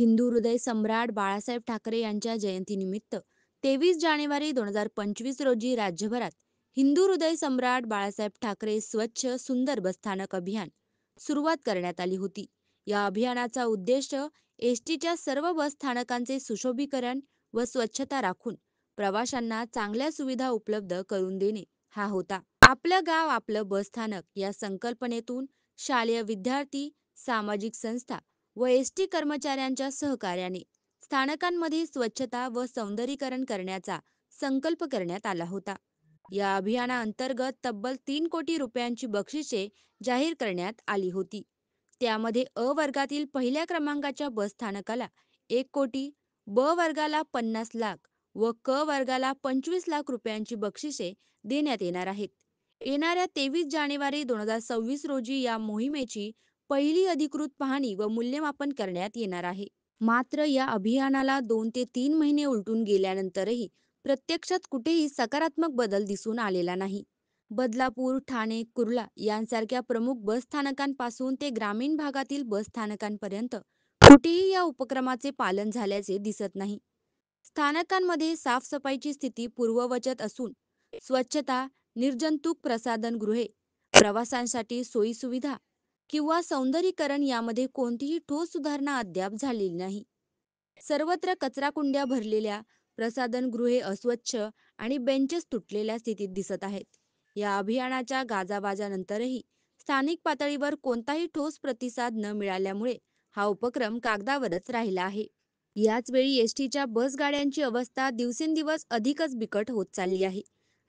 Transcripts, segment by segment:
हिंदू हृदय सम्राट बाळासाहेब ठाकरे यांच्या जयंतीनिमित्त 23 जानेवारी 2025 रोजी राज्यभरात हिंदू हृदय सम्राट बाळासाहेब ठाकरे स्वच्छ सुंदर बसस्थानक अभियान सुरुवात करण्यात आली होती. या अभियानाचा उद्देश एसटीच्या सर्व बस स्थानकांचे सुशोभीकरण व स्वच्छता राखून प्रवाशांना चांगल्या सुविधा उपलब्ध करून देणे हा होता. आपलं गाव आपलं बसस्थानक या संकल्पनेतून शालेय विद्यार्थी, सामाजिक संस्था व एसटी कर्मचाऱ्यांच्या सहकार्याने स्थानकांमध्ये स्वच्छता व सौंदर्यीकरण करण्याचा संकल्प करण्यात आला होता. या अभियानाअंतर्गत तब्बल 3 कोटी रुपयांची बक्षिसे जाहीर करण्यात आली होती. त्यामध्ये अ वर्गातील पहिल्या क्रमांकाच्या बसस्थानकाला 1 कोटी, ब वर्गाला 50 लाख व क वर्गाला 25 लाख रुपयांची बक्षिसे देण्यात येणार आहेत. येणाऱ्या 23 जानेवारी 2026 रोजी या मोहिमेची पहिली अधिकृत पाहणी व मूल्यमापन करण्यात येणार आहे. मात्र या अभियानाला 2 ते 3 महिने उलटून गेल्यानंतरही प्रत्यक्षात कुठेही सकारात्मक बदल दिसून आलेला नाही. बदलापूर, ठाणे, कुर्ला यांसारख्या प्रमुख बसस्थानकांपासून ते ग्रामीण भागातील बसस्थानकांपर्यंत कुठेही या उपक्रमाचे पालन झाल्याचे दिसत नाही. स्थानकांमध्ये साफसफाईची स्थिती पूर्ववत असून स्वच्छता, निर्जंतुक प्रसाधनगृहे, प्रवाशांसाठी सोयीसुविधा किंवा सौंदर्यीकरण यामध्ये कोणतीही ठोस सुधारणा अद्याप झालेली नाही. सर्वत्र कचराकुंड्या भरलेल्या, प्रसाधनगृहे अस्वच्छ आणि बेंचेस तुटलेल्या स्थितीत दिसत आहेत. या अभियानाच्या गाजावाजानंतरही स्थानिक पातळीवर कोणताही ठोस प्रतिसाद न मिळाल्यामुळे हा उपक्रम कागदावरच राहिला आहे. याचवेळी एसटीच्या बसगाड्यांची अवस्था दिवसेंदिवस अधिकच बिकट होत चालली आहे.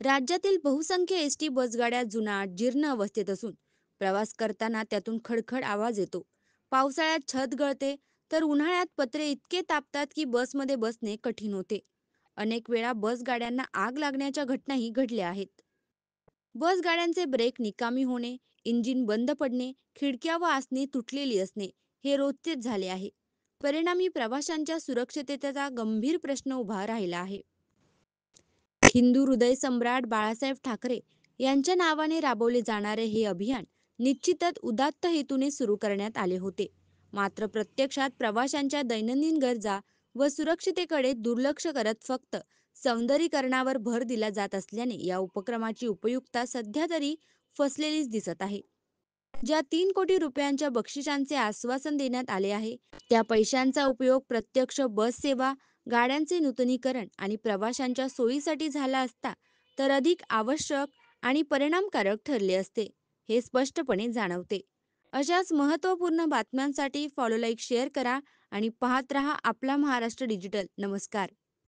राज्यातील बहुसंख्य एसटी बसगाड्या जुनाट, जीर्ण अवस्थेत असून प्रवास करताना त्यातून खडखड आवाज येतो. पावसाळ्यात छत गळते तर उन्हाळ्यात पत्रे इतके तापतात की बसमध्ये बसणे कठीण होते. अनेक वेळा बसगाड्यांना आग लागण्याच्या घटनाही घडल्या आहेत. बसगाड्यांचे ब्रेक निकामी होणे, इंजिन बंद पडणे, खिडक्या व आसने तुटलेली असणे हे रोजचेच झाले आहे. परिणामी प्रवाशांच्या सुरक्षिततेचा गंभीर प्रश्न उभा राहिला आहे. हिंदू हृदय सम्राट बाळासाहेब ठाकरे यांच्या नावाने राबवले जाणारे हे अभियान निश्चितच उदात्त हेतूने सुरू करण्यात आले होते. मात्र प्रत्यक्षात प्रवाशांच्या दैनंदिन गरजा व सुरक्षितेकडे दुर्लक्ष करत फक्त सौंदर्यीकरणावर भर दिला जात असल्याने या उपक्रमाची उपयुक्तता सध्या तरी फसलेलीच दिसत आहे. ज्या 3 कोटी रुपयांच्या बक्षिसांचे आश्वासन देण्यात आले आहे, त्या पैशांचा उपयोग प्रत्यक्ष बस सेवा, गाड्यांचे नूतनीकरण आणि प्रवाशांच्या सोयीसाठी झाला असता तर अधिक आवश्यक आणि परिणामकारक ठरले असते, हे स्पष्टपणे जाणवते. अशाच महत्त्वपूर्ण बातम्यांसाठी फॉलो, लाईक, शेअर करा आणि पाहत रहा आपला महाराष्ट्र डिजिटल. नमस्कार.